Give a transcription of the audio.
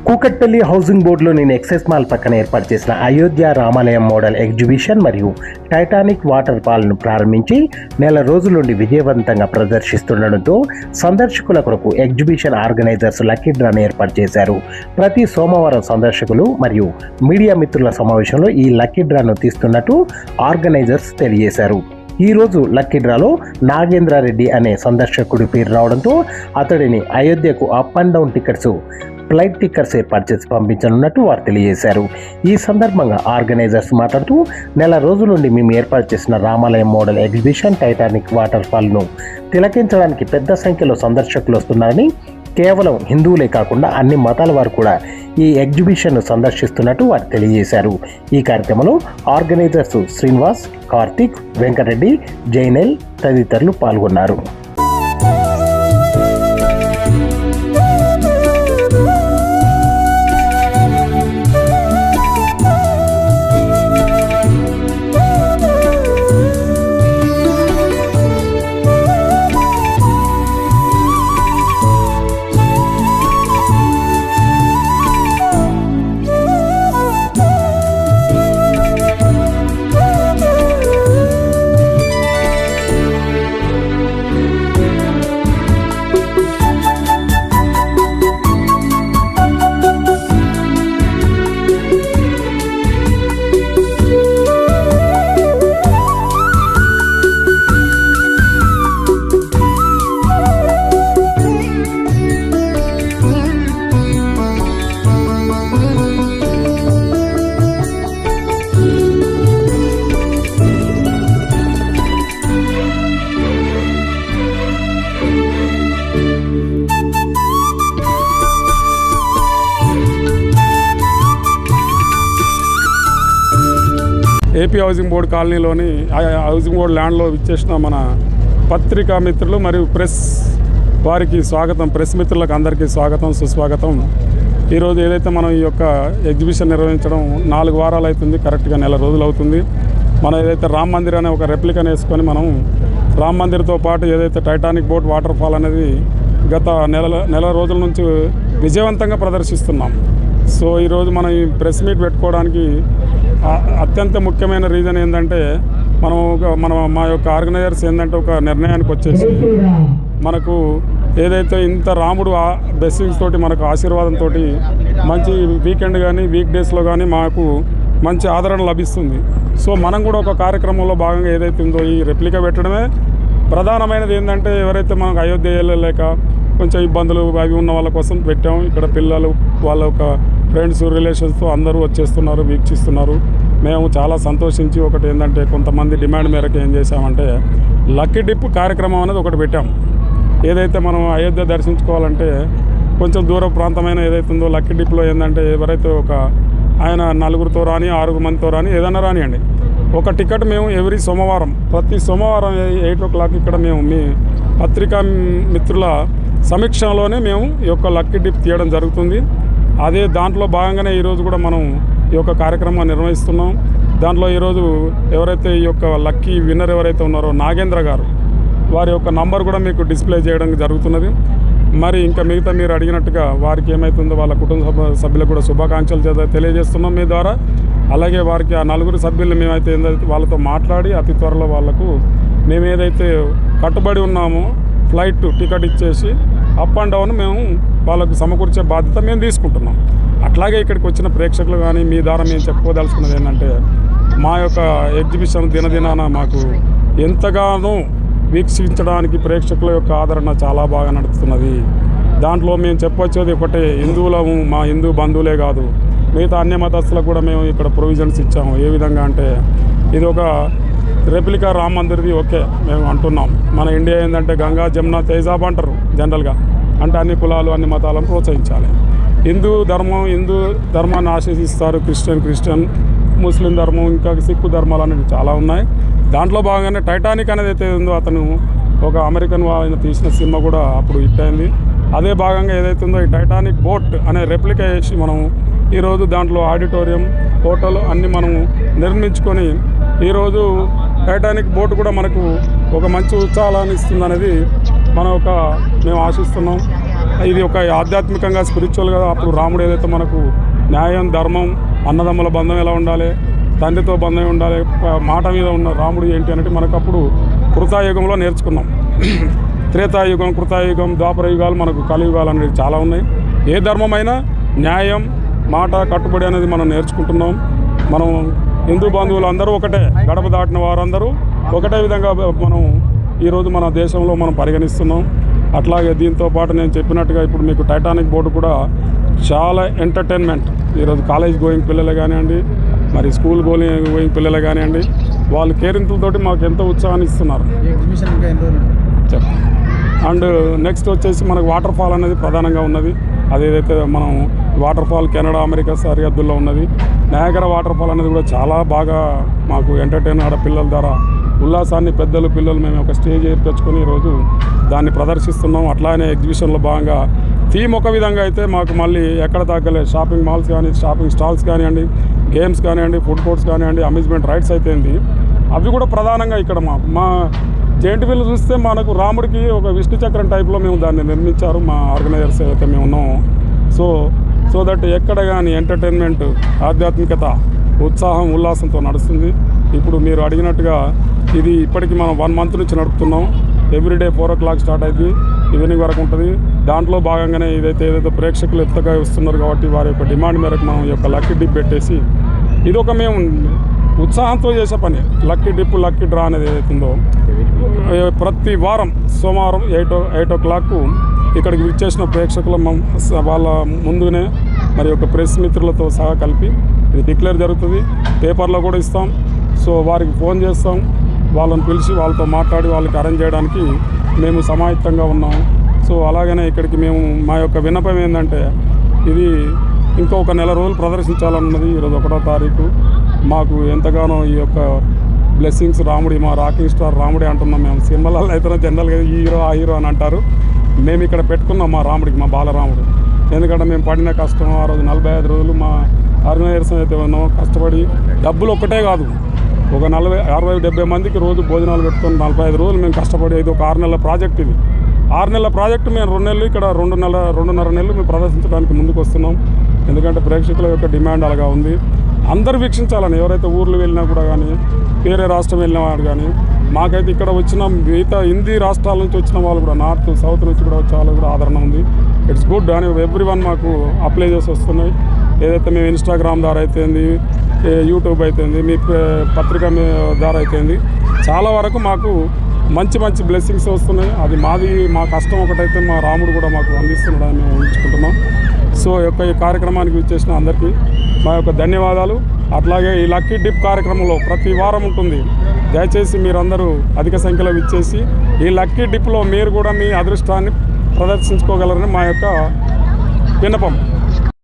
Kukatpally housing బోర్డులోని nexus mall పక్కన ఏర్పాటు చేసిన అయోధ్య రామాలయం మోడల్ ఎగ్జిబిషన్ మరియు టైటానిక్ వాటర్ ఫాల్ను ప్రారంభించి నెల రోజుల నుండి విజయవంతంగా ప్రదర్శిస్తుండటంతో సందర్శకుల కొరకు ఎగ్జిబిషన్ ఆర్గనైజర్స్ లక్కీ డ్రాను ఏర్పాటు చేశారు. ప్రతి సోమవారం సందర్శకులు మరియు మీడియా మిత్రుల సమావేశంలో ఈ లక్కీ డ్రాను తీస్తున్నట్టు ఆర్గనైజర్స్ తెలియజేశారు. ఈ రోజు లక్కీ డ్రాలో నాగేంద్రారెడ్డి అనే సందర్శకుడి పేరు రావడంతో అతడిని అయోధ్యకు up and down tickets, flight tickets ఏర్పాటు చేసి పంపించనున్నట్టు వారు తెలియజేశారు. ఈ సందర్భంగా ఆర్గనైజర్స్ మాట్లాడుతూ నెల రోజుల నుండి మేము ఏర్పాటు చేసిన రామాలయం మోడల్ ఎగ్జిబిషన్ టైటానిక్ వాటర్ ఫాల్ను తిలకించడానికి పెద్ద సంఖ్యలో సందర్శకులు వస్తున్నారని, కేవలం హిందువులే కాకుండా అన్ని మతాల వారు కూడా ఈ ఎగ్జిబిషన్ను సందర్శిస్తున్నట్టు వారు తెలియజేశారు. ఈ కార్యక్రమంలో ఆర్గనైజర్స్ శ్రీనివాస్, కార్తిక్, వెంకటరెడ్డి, జైనెల్ తదితరులు పాల్గొన్నారు. ఏపీ హౌసింగ్ బోర్డు కాలనీలోని హౌసింగ్ బోర్డు ల్యాండ్లో విచ్చేసిన మన పత్రికా మిత్రులు మరియు ప్రెస్ వారికి స్వాగతం. ప్రెస్ మిత్రులకు అందరికీ స్వాగతం, సుస్వాగతం. ఈరోజు ఏదైతే మనం ఈ యొక్క ఎగ్జిబిషన్ నిర్వహించడం 4 వారాలు అవుతుంది, కరెక్ట్గా నెల రోజులు అవుతుంది. మనం ఏదైతే రామ్ మందిర్ అనే ఒక రెప్లికాని వేసుకొని మనం రామ్ మందిర్తో పాటు ఏదైతే టైటానిక్ బోట్ వాటర్ ఫాల్ అనేది గత నెల రోజుల నుంచి విజయవంతంగా ప్రదర్శిస్తున్నాం. సో ఈరోజు మనం ఈ ప్రెస్ మీట్ పెట్టుకోవడానికి అత్యంత ముఖ్యమైన రీజన్ ఏంటంటే మా యొక్క ఆర్గనైజర్స్ ఏంటంటే ఒక నిర్ణయానికి వచ్చేసి మనకు ఏదైతే ఇంత రాముడు బ్లెస్సింగ్స్ తోటి మనకు ఆశీర్వాదంతో మంచి వీకెండ్ కానీ వీక్ డేస్లో కానీ మాకు మంచి ఆదరణ లభిస్తుంది. సో మనం కూడా ఒక కార్యక్రమంలో భాగంగా ఏదైతే ఉందో ఈ రెప్లికా పెట్టడమే ప్రధానమైనది. ఏంటంటే ఎవరైతే మనకు అయోధ్య వెళ్ళలేక కొంచెం ఇబ్బందులు అవి ఉన్న వాళ్ళ కోసం పెట్టాము. ఇక్కడ పిల్లలు వాళ్ళ ఒక ఫ్రెండ్స్ రిలేషన్స్తో అందరూ వచ్చేస్తున్నారు, వీక్షిస్తున్నారు. మేము చాలా సంతోషించి ఒకటి ఏంటంటే కొంతమంది డిమాండ్ మేరకు ఏం చేసామంటే లక్కీ డిప్ కార్యక్రమం అనేది ఒకటి పెట్టాం. ఏదైతే మనం అయోధ్య దర్శించుకోవాలంటే కొంచెం దూర ప్రాంతమైన ఏదైతే ఉందో లక్కీ డిప్లో ఏంటంటే ఎవరైతే ఒక ఆయన 4గురితో రాని 6 మందితో రాని ఏదైనా రానియండి, ఒక టికెట్ మేము ప్రతి సోమవారం 8 o'clock ఇక్కడ మేము మీ పత్రికా మిత్రుల సమీక్షలోనే మేము ఈ యొక్క లక్కీ డిప్ తీయడం జరుగుతుంది. అదే దాంట్లో భాగంగానే ఈరోజు కూడా మనం ఈ యొక్క కార్యక్రమాన్ని నిర్వహిస్తున్నాం. దాంట్లో ఈరోజు ఎవరైతే ఈ యొక్క లక్కీ విన్నర్ ఎవరైతే ఉన్నారో నాగేంద్ర గారు, వారి యొక్క నంబర్ కూడా మీకు డిస్ప్లే చేయడం జరుగుతున్నది. మరి ఇంకా మిగతా మీరు అడిగినట్టుగా వారికి ఏమవుతుందో వాళ్ళ కుటుంబ సభ్యులకు కూడా శుభాకాంక్షలు తెలియజేస్తున్నాం మీ ద్వారా. అలాగే వారికి ఆ 4 సభ్యులను మేమైతే ఏందైతే వాళ్ళతో మాట్లాడి అతి త్వరలో వాళ్ళకు మేము ఏదైతే కట్టుబడి ఉన్నామో ఫ్లైట్ టికెట్ ఇచ్చేసి అప్ అండ్ డౌన్ మేము వాళ్ళకు సమకూర్చే బాధ్యత మేము తీసుకుంటున్నాం. అట్లాగే ఇక్కడికి వచ్చిన ప్రేక్షకులు కానీ మీ ద్వారా మేము చెప్పుకోదలుచుకున్నది ఏంటంటే మా యొక్క ఎగ్జిబిషన్ దినదినాన మాకు ఎంతగానో వీక్షించడానికి ప్రేక్షకుల యొక్క ఆదరణ చాలా బాగా నడుస్తున్నది. దాంట్లో మేము చెప్పొచ్చేది ఒకటే, హిందువులము, మా హిందూ బంధువులే కాదు మిగతా అన్య మతస్థులకు కూడా మేము ఇక్కడ ప్రొవిజన్స్ ఇచ్చాము. ఏ విధంగా అంటే ఇది ఒక రెప్లికా రామ్ మందిర్ది ఓకే మేము అంటున్నాం. మన ఇండియా ఏంటంటే గంగా జమున తేజాబ్ అంటారు జనరల్గా, అంటే అన్ని కులాలు అన్ని మతాలను ప్రోత్సహించాలి. హిందూ ధర్మాన్ని ఆశీర్వదిస్తారు, క్రిస్టియన్, ముస్లిం ధర్మం, ఇంకా సిక్కు ధర్మాలు అనేవి చాలా ఉన్నాయి. దాంట్లో భాగంగానే టైటానిక్ అనేది అయితే ఉందో అతను ఒక అమెరికన్ ఆయన తీసిన సినిమా కూడా అప్పుడు హిట్ అయింది. అదే భాగంగా ఏదైతే ఉందో ఈ టైటానిక్ బోట్ అనే రెప్లికా వేసి మనం ఈరోజు దాంట్లో ఆడిటోరియం, హోటల్ అన్నీ మనం నిర్మించుకొని ఈరోజు టైటానిక్ బోట్ కూడా మనకు ఒక మంచి ఉత్సాహాన్ని ఇస్తుంది అనేది మేము ఆశిస్తున్నాం. ఇది ఒక ఆధ్యాత్మికంగా స్పిరిచువల్గా అప్పుడు రాముడు ఏదైతే మనకు న్యాయం ధర్మం అన్నదమ్ముల బంధం ఎలా ఉండాలి, తండ్రితో బంధం ఉండాలి, మాట మీద ఉన్న రాముడు ఏంటి అనేది మనకు అప్పుడు కృతాయుగంలో నేర్చుకున్నాం. త్రేతాయుగం, కృతాయుగం, ద్వాపర యుగాలు, మనకు కలియుగాలు అనేది చాలా ఉన్నాయి. ఏ ధర్మమైనా న్యాయం, మాట, కట్టుబడి అనేది మనం నేర్చుకుంటున్నాం. మనం హిందూ బంధువులు అందరూ ఒకటే, గడప దాటిన వారందరూ ఒకటే విధంగా మనం ఈరోజు మన దేశంలో మనం పరిగణిస్తున్నాం. అట్లాగే దీంతో పాటు నేను చెప్పినట్టుగా ఇప్పుడు మీకు టైటానిక్ బోర్డు కూడా చాలా ఎంటర్టైన్మెంట్. ఈరోజు కాలేజ్ గోయింగ్ పిల్లలే కానివ్వండి, మరి స్కూల్ గోయింగ్ పిల్లలే కానివ్వండి, వాళ్ళు కేరింతలతోటి మాకు ఎంతో ఉత్సాహాన్ని ఇస్తున్నారు. అండ్ నెక్స్ట్ వచ్చేసి మనకు వాటర్ ఫాల్ అనేది ప్రధానంగా ఉన్నది. అదేదైతే మనం వాటర్ ఫాల్ కెనడా అమెరికా సరిహద్దుల్లో ఉన్నది. నయాగరా వాటర్ ఫాల్ అనేది కూడా చాలా బాగా మాకు ఎంటర్టైన్ ఆడపిల్లల ద్వారా ఉల్లాసాన్ని పెద్దలు పిల్లలు మేము ఒక స్టేజ్ ఏర్పరచుకొని ఈరోజు దాన్ని ప్రదర్శిస్తున్నాం. అట్లానే ఎగ్జిబిషన్లో భాగంగా థీమ్ ఒక విధంగా అయితే మాకు మళ్ళీ ఎక్కడ తగ్గలేదు. షాపింగ్ మాల్స్ కానీ, షాపింగ్ స్టాల్స్ కానివ్వండి, గేమ్స్ కానివ్వండి, ఫుడ్ కోర్ట్స్ కానివ్వండి, అమ్యూజ్మెంట్ రైడ్స్ అయితే అవి కూడా ప్రధానంగా ఇక్కడ మా జెయింట్ వీల్ చూస్తే మనకు రాముడికి ఒక విష్ణు చక్రం టైప్లో మేము దాన్ని నిర్మించారు మా ఆర్గనైజర్స్ ఏదైతే మేము ఉన్నామో. సో దట్ ఎక్కడ కానీ ఎంటర్టైన్మెంట్, ఆధ్యాత్మికత, ఉత్సాహం, ఉల్లాసంతో నడుస్తుంది. ఇప్పుడు మీరు అడిగినట్టుగా ఇది ఇప్పటికి మనం 1 month నుంచి నడుపుతున్నాం. ఎవ్రీడే 4 o'clock స్టార్ట్ అయింది, ఈవినింగ్ వరకు ఉంటుంది. దాంట్లో భాగంగానే ఏదైతే ప్రేక్షకులు ఎత్తగా వస్తున్నారు కాబట్టి వారి యొక్క డిమాండ్ మేరకు మనం ఈ యొక్క లక్కీ డిప్ పెట్టేసి ఇది ఒక మేము ఉత్సాహంతో చేసే పని. లక్కీ డిప్, లక్కీ డ్రా అనేది ఏదైతుందో ప్రతి వారం సోమవారం 8 o'clock ఇక్కడికి విచ్చేసిన ప్రేక్షకుల వాళ్ళ ముందునే మరి ఒక ప్రెస్ మిత్రులతో సహా కలిపి ఇది డిక్లేర్ జరుగుతుంది. పేపర్లో కూడా ఇస్తాం. సో వారికి ఫోన్ చేస్తాం, వాళ్ళని పిలిచి వాళ్ళతో మాట్లాడి వాళ్ళకి అరేంజ్ చేయడానికి మేము సమాయత్తంగా ఉన్నాం. సో అలాగనే ఇక్కడికి మేము మా యొక్క విన్నపం ఏంటంటే ఇది ఇంకొక 1 రోజులు ప్రదర్శించాలన్నది. ఈరోజు 1వ తారీఖు. మాకు ఎంతగానో ఈ యొక్క బ్లెస్సింగ్స్ రాముడి, మా రాకింగ్ స్టార్ రాముడి అంటున్నాం మేము. సినిమాలలో అయితే జనరల్గా హీరో ఆ హీరో అని అంటారు. మేము ఇక్కడ పెట్టుకున్నాం మా రాముడికి, మా బాలరాముడు. ఎందుకంటే మేము పడిన కష్టం ఆ రోజు 45 రోజులు మా ఆర్గనైజర్స్ అయితే ఉన్నాం కష్టపడి. డబ్బులు ఒక్కటే కాదు, ఒక 40, 60, 70 మందికి రోజు భోజనాలు పెట్టుకొని 45 రోజులు మేము కష్టపడి. ఇది ఒక 6 నెలల ప్రాజెక్ట్. ఇది 6 నెలల ప్రాజెక్టు. మేము 2 నెలలు ఇక్కడ 2.5 నెలలు మేము ప్రదర్శించడానికి ముందుకు వస్తున్నాం. ఎందుకంటే ప్రేక్షకుల యొక్క డిమాండ్ అలాగా ఉంది. అందరూ వీక్షించాలని, ఎవరైతే ఊర్లు వెళ్ళినా కూడా కానీ, వేరే రాష్ట్రం వెళ్ళిన వాడు కానీ, మాకైతే ఇక్కడ వచ్చిన మిగతా హిందీ రాష్ట్రాల నుంచి వచ్చిన వాళ్ళు కూడా, నార్త్ సౌత్ నుంచి కూడా వచ్చే వాళ్ళు కూడా ఆదరణ ఉంది. ఇట్స్ గుడ్ అని ఎవ్రీవన్ మాకు అప్లై చేసి వస్తున్నాయి. ఏదైతే మేము ఇన్స్టాగ్రామ్ ద్వారా అయితేంది, యూట్యూబ్ అయితేంది, మీ పత్రిక ద్వారా అయితేంది, చాలా వరకు మాకు మంచి బ్లెస్సింగ్స్ వస్తున్నాయి. అది మా కష్టం ఒకటైతే మా రాముడు కూడా మాకు అందిస్తున్నాడని మేము ఊహించుకుంటున్నాం. సో ఈ కార్యక్రమానికి విచ్చేసిన అందరికీ మా యొక్క ధన్యవాదాలు. అట్లాగే ఈ లక్కీ డిప్ కార్యక్రమంలో ప్రతి వారం ఉంటుంది. దయచేసి మీరందరూ అధిక సంఖ్యలో విచ్చేసి ఈ లక్కీ డిప్లో మీరు కూడా మీ అదృష్టాన్ని ప్రదర్శించుకోగలరని మా యొక్క విన్నపం.